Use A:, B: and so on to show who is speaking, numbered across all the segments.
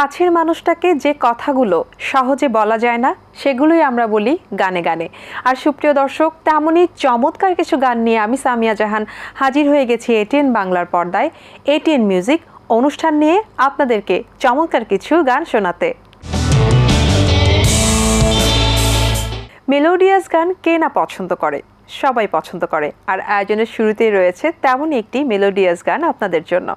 A: কাছের মানুষটাকে যে কথাগুলো সহজে বলা যায় না সেগুলোই আমরা বলি গানে গানে। আর সুপ্রিয় দর্শক, তেমনই চমৎকার কিছু গান নিয়ে আমি সামিয়া জাহান হাজির হয়ে গেছি এটিএন বাংলার পর্দায় এটিএন মিউজিক অনুষ্ঠান নিয়ে আপনাদেরকে চমৎকার কিছু গান শোনাতে। মেলোডিয়াস গান কে না পছন্দ করে, সবাই পছন্দ করে। আর আয়োজনের শুরুতেই রয়েছে তেমনই একটি মেলোডিয়াস গান আপনাদের জন্য।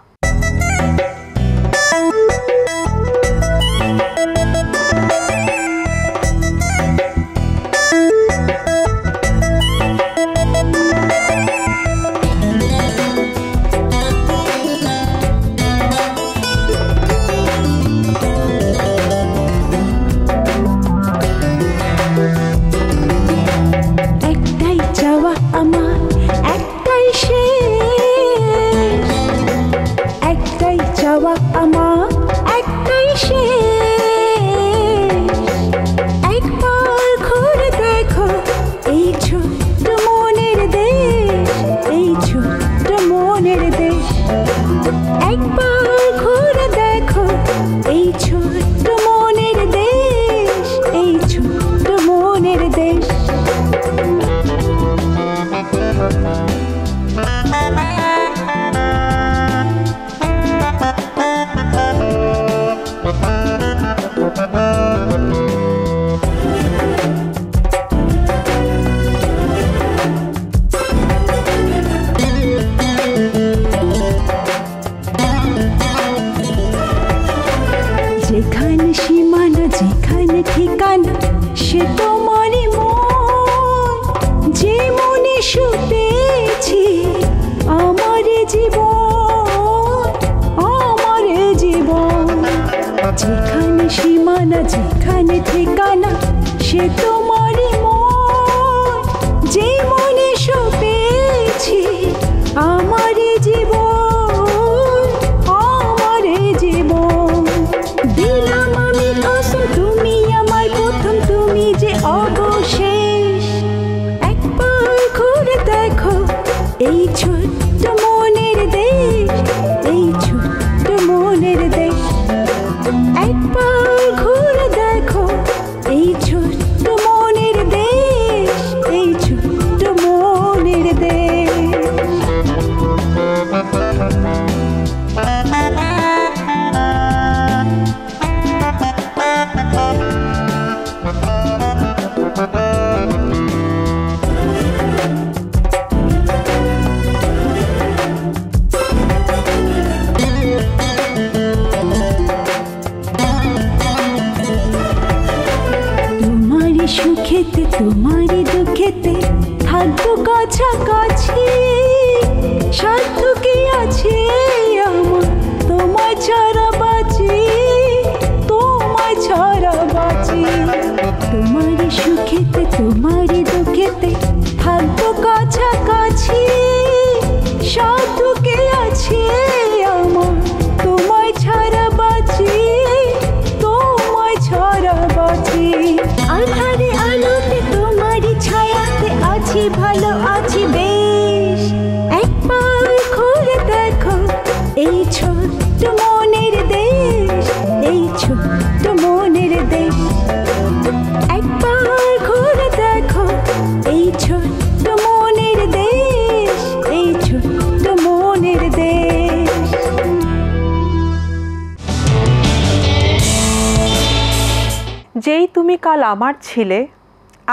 A: যেই তুমি কাল আমার ছিলে,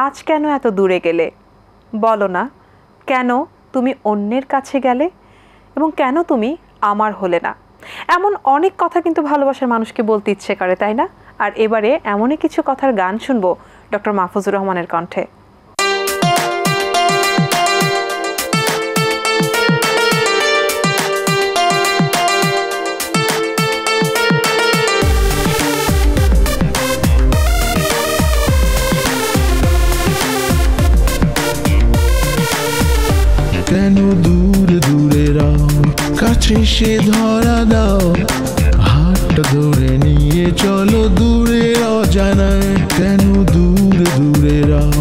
A: আজ কেন এত দূরে গেলে? বলো না কেন তুমি অন্যের কাছে গেলে, এবং কেন তুমি আমার হলে না? এমন অনেক কথা কিন্তু ভালোবাসার মানুষকে বলতে ইচ্ছে করে, তাই না? আর এবারে এমনই কিছু কথার গান শুনবো ডক্টর মাহফুজুর রহমানের কণ্ঠে।
B: কেন দূরে দূরে রাও, কাছে সে ধরা দাও, হাতটা ধরে নিয়ে চলো দূরে অজানায়। কেন দূরে দূরে রাও,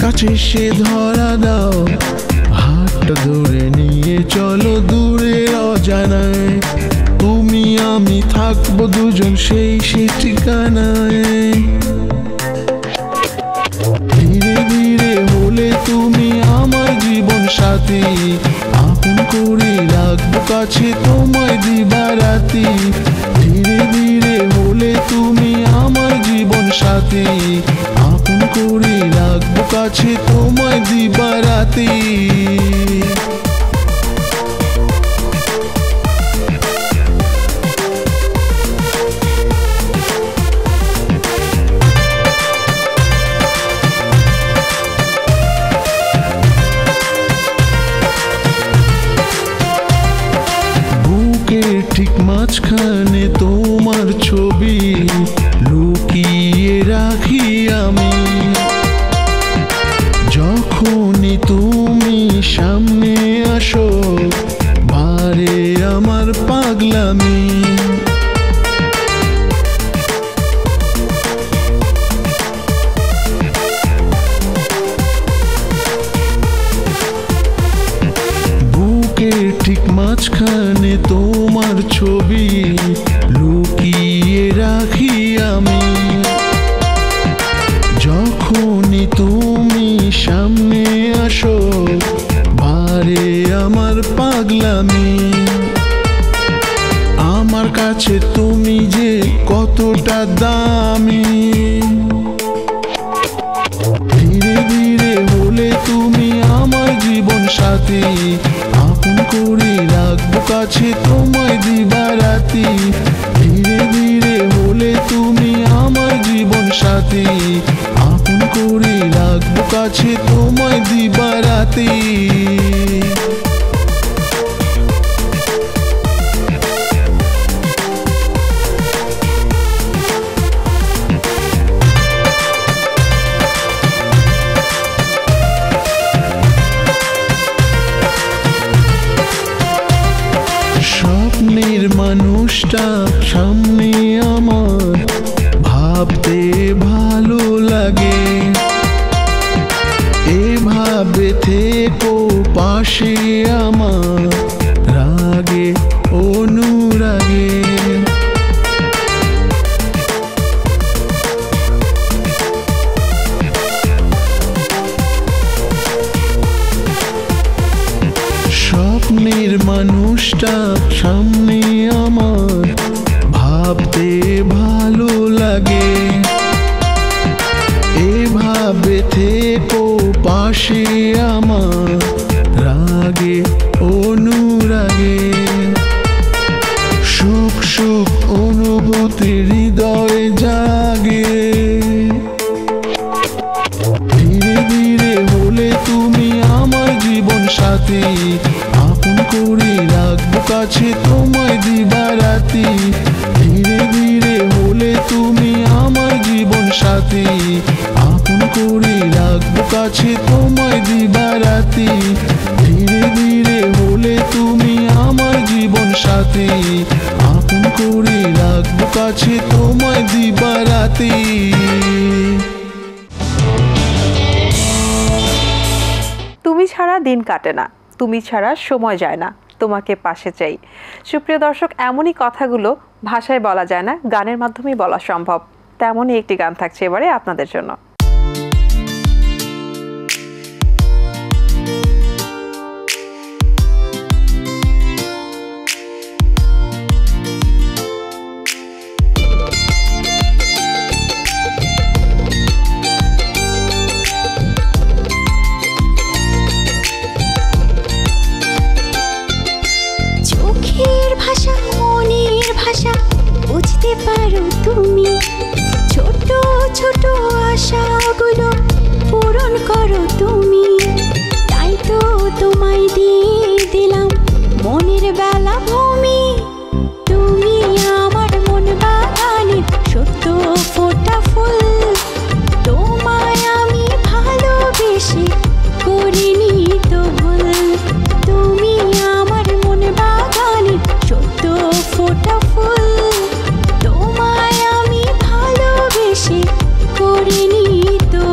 B: কাছে সে ধরা দাও, হাতটা ধরে নিয়ে চলো দূরে অজানায়। তুমি আমি থাকবো দুজন সেই ঠিকানায়। ধীরে ধীরে হলে তুমি আমার জীবন সাথী, আপন করে রাখবো কাছে তোমায় দিবারাতি। ধীরে ধীরে হলে তুমি আমার জীবন সাথী, আপন করে রাখবো কাছে তোমায় দিবারাতি। ঠিক মাঝখানে তোমার ছবি লুকিয়ে রাখি আমি, যখনই তুমি সামনে আসো বারে আমার পাগলামি। বুকের ঠিক মাঝখানে তোমার ছবি লুকিয়ে রাখি আমি, যখনই তুমি সামনে আসো বারে আমার পাগলামি। আমার কাছে তুমি যে কতটা দামি, ধীরে ধীরে হলে তুমি আমার জীবন সাথী, আপন করে রাখবো কাছে তোমায় দিবারাতি। ধীরে ধীরে হলে তুমি আমার জীবন সাথী, আপন করে রাখবো কাছে তোমায় দিবারাতি। স্বপ্নের মানুষটা সামনে আমার, ভাবতে ভালো লাগে। এভাবে থেকো পাশে আমার, রাগে অনুরাগে। স্বপ্নের মানুষটা সামনে আমার, ভাবতে ভালো লাগে। এভাবে থেকো পাশে আমার, রাগে অনুরাগে। সুখ সুখ অনুভূতি হৃদয়ে জাগে, ধীরে ধীরে হলে তুমি আমার জীবন সাথী, আপন করে রাখবো কাছে তোমায় দিবারাতি। ধীরে ধীরে হলে তুমি আমার জীবন সাথী, আপন করে রাখবো কাছে তোমায় দিবারাতি। ধীরে ধীরে হলে তুমি আমার জীবন সাথী, আপন করে রাখবো কাছে তোমায় দিবারাতি।
A: তুমি ছাড়া দিন কাটে না, তুমি ছাড়া সময় যায় না, তোমাকে পাশে চাই। সুপ্রিয় দর্শক, এমনই কথাগুলো ভাষায় বলা যায় না, গানের মাধ্যমেই বলা সম্ভব। তেমনই একটি গান থাকছে এবারে আপনাদের জন্য।
C: বুঝতে পারো তুমি, ছোট ছোট আশাগুলো পূরণ করো তুমি। তাই তো তোমায় দিয়ে দিলাম মনের বেলা ভূমি। তুমি আমার মন বাগানের সত্য ফোটা ফুল, তোমায় আমি ভালোবেসে করিনি তো ভুল। তুমি আমার মন বাগানের সত্য ফোটা ফুল, তোমায় আমি ভালোবেসে করিনি তো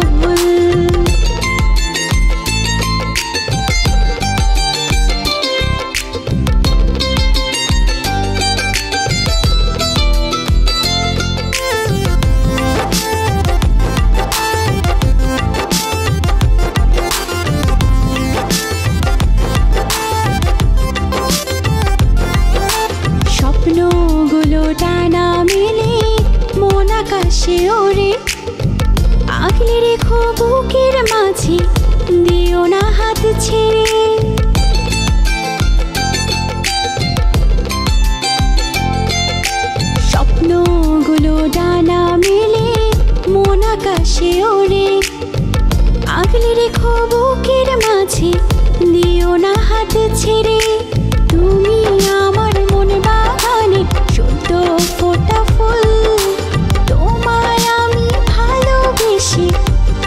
C: বুকের মাঝে দিও না হাত ছেড়ে স্বপ্নগুলো ডানা মেলে মন আকাশে ওড়ে আগলে রেখো বুকের মাঝে দিও না হাত ছেড়ে তুমি আমার মন বাগানে সদ্য ফোটা ফুল তোমায় আমি ভালোবেসে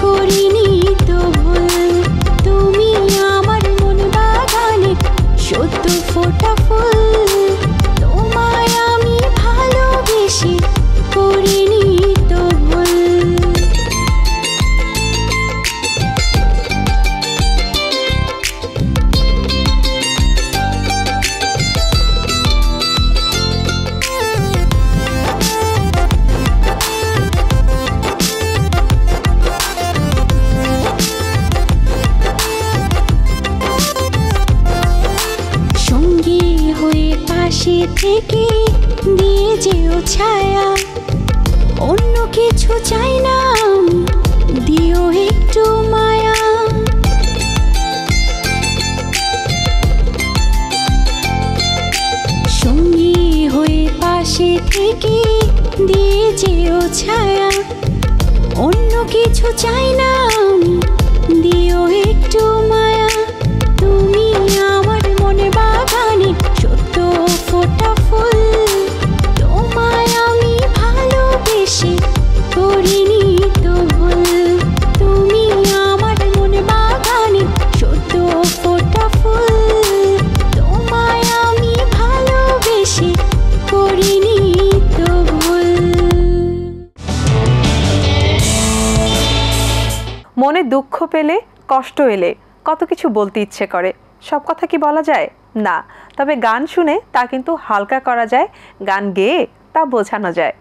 C: করিনি তো ভুল তুমি আমার মন বাগানে সদ্য ফোটা ফুল তোমায় আমি ভালোবেসে করিনি তো ভুল পাশে থেকে দিয়ে যেও ছায়া অন্য কিছু চাই না দিও একটু মায়া সঙ্গী হয়ে পাশে থেকে দিয়ে যেও ছায়া অন্য কিছু চাই না দিও একটু মায়া তুমি আমার মনে বাগানে সত্য ফোটা ফুল তোমায় আমি ভালোবেসে করিনি তো ভুল তুমি আমার মনে বাগানে সত্য ফোটা ফুল তোমায় আমি ভালোবেসে করিনি তো ভুল
A: মনে দুঃখ পেলে কষ্ট এলে কত কিছু বলতে ইচ্ছে করে সব কথা কি বলা যায় না তবে গান শুনে তা কিন্তু হালকা করা যায় গান গেয়ে তা বোঝানো যায়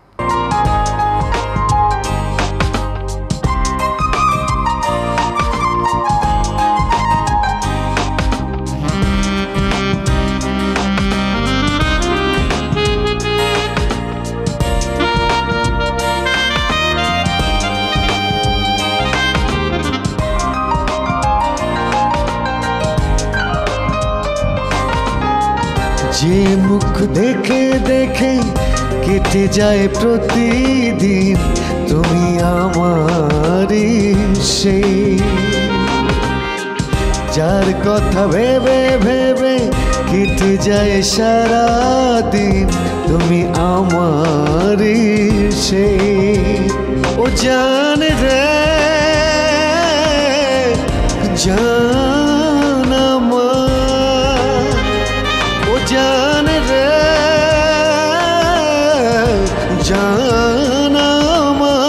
D: যে মুখ দেখে দেখে কেটে যায় প্রতিদিন তুমি আমারই সেই যার কথা ভেবে ভেবে কেটে যায় সারা দিন তুমি আমারই সেই ও জান রে জান আমার ও জান রে জান আমার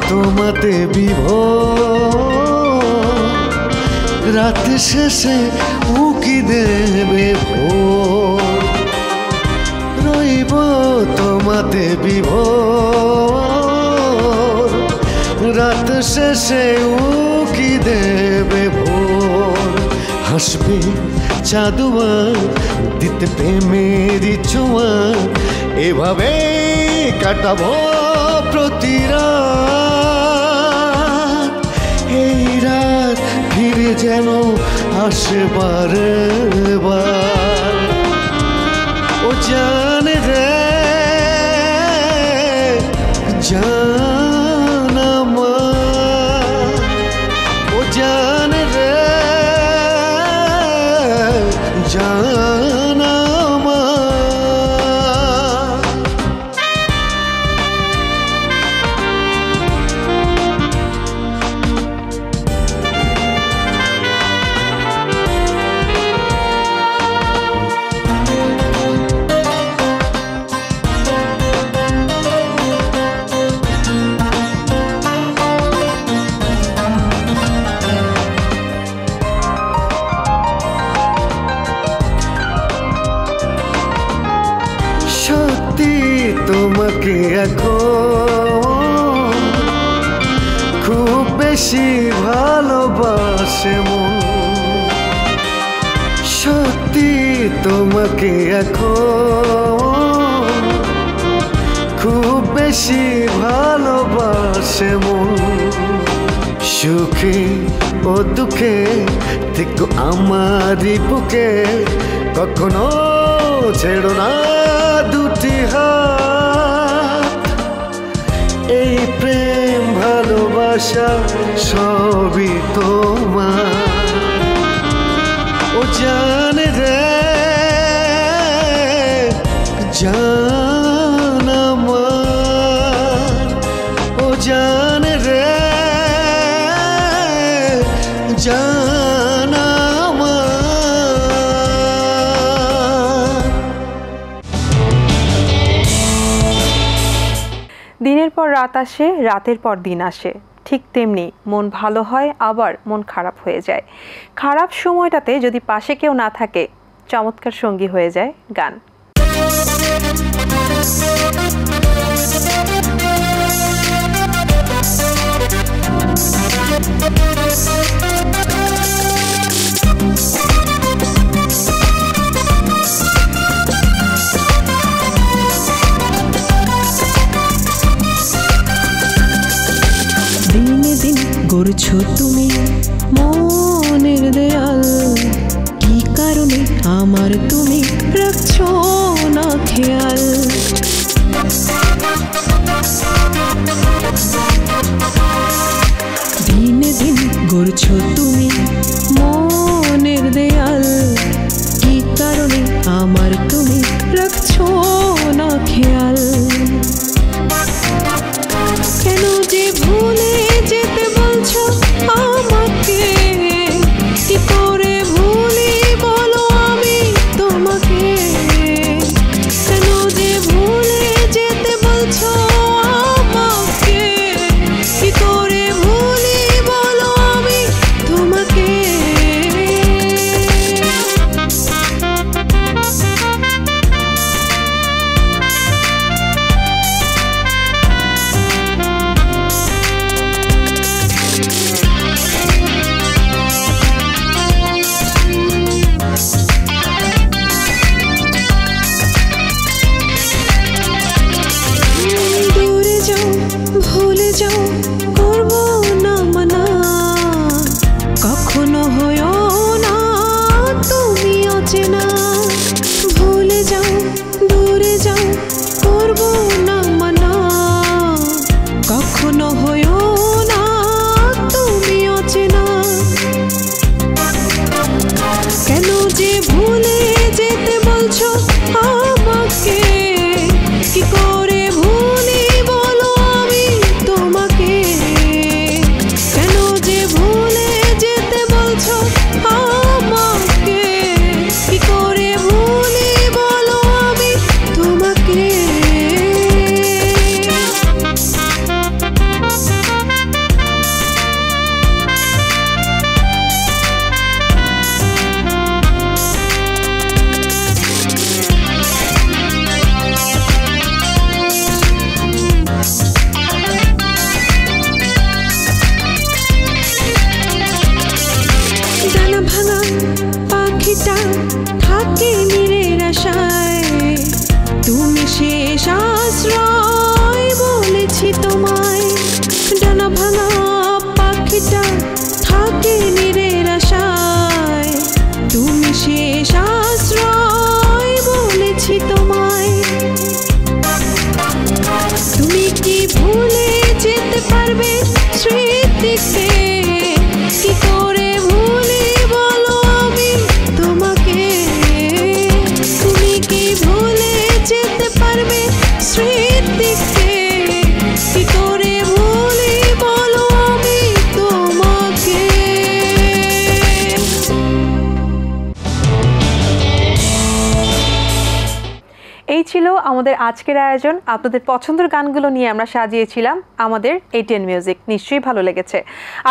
D: তোমাতে বিভোর রাত শেষে উকি দেবে ভোর রইব তোমাতে বিভোর রাত শেষে উকি দেবে ভোর হাসবে চাঁদুয়া দিতে প্রেমেরই ছোঁয়া এভাবে কাটাবো প্রতি রাত এই রাত ফিরে যেন আসে বারবার ও জান রে জান আমার ও জান রে জান আমার বেশি ভালোবাসে মন সত্যি তোমাকে এখন খুব বেশি ভালোবাসে মন সুখে ও দুঃখে থেকো আমারই বুকে কখনো ছেড়ো না দুটি হাত এই প্রেম ভালোবাসা সবই তোমার ও জান রে জান আমার ও জান রে জান আমার
A: দিনের পর রাত আসে, রাতের পর দিন আসে, ঠিক তেমনি মন ভালো হয় আবার মন খারাপ হয়ে যায়। খারাপ সময়টাতে যদি পাশে কেউ না থাকে, চমৎকার সঙ্গী হয়ে যায় গান।
E: দিনে দিন গড়ছো তুমি মনের দেয়াল, কি কারণে আমার তুমি রাখছো না খেয়াল। দিনে দিন গড়ছো তুমি মনের দেয়াল, কি কারণে আমার তুমি রাখছো না খেয়াল। কেন যে ভুলে যেতে বলছো আমাকে, কি করে ভুলি বলো আমি তোমাকে। কেন যে ভুলে যেতে বলছো আমাকে, কি করে ভুলি বলো আমি তোমাকে। দূরে যাও ভুলে যাও করবো না মানা, কখনো হয়ো না তুমি অচেনা। ভুলে যাও দূরে যাও করবো না মানা, কখনো হয়ো না তুমি অচেনা। কেন যে ভুলে যেতে বলছো আমাকে, কি করে ভুলি বলো আমি তোমাকে। কেন যে ভুলে যেতে বলছো আমাকে, কি করে ভুলি বলো আমি তোমাকে। ডানা ভাঙা পাখিটা থাকে নীরের আশায়, তুমি শেষ আশ্রয় বলেছি তোমায়। ডানা ভাঙা পাখিটা থাকে নীরের আশায়, তুমি শেষ আশ্রয় বলেছি তোমায়। তুমি কি ভুলে যেতে পারবে স্মৃতিকে, কি করে ভুলি বলো আমি তোমাকে। তুমি কি ভুলে যেতে পারবে স্মৃতিকে, কি করে ভুলি বলো আমি তোমাকে।
A: এই ছিল আমাদের আজকের আয়োজন। আপনাদের পছন্দের গানগুলো নিয়ে আমরা সাজিয়েছিলাম আমাদের ATN মিউজিক। নিশ্চয়ই ভালো লেগেছে।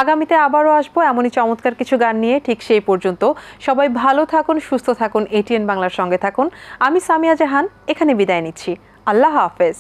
A: আগামীতে আবারও আসবো এমনই চমৎকার কিছু গান নিয়ে। ঠিক সেই পর্যন্ত সবাই ভালো থাকুন, সুস্থ থাকুন, ATN বাংলার সঙ্গে থাকুন। আমি সামিয়া জাহান এখানে বিদায় নিচ্ছি। আল্লাহ হাফেজ।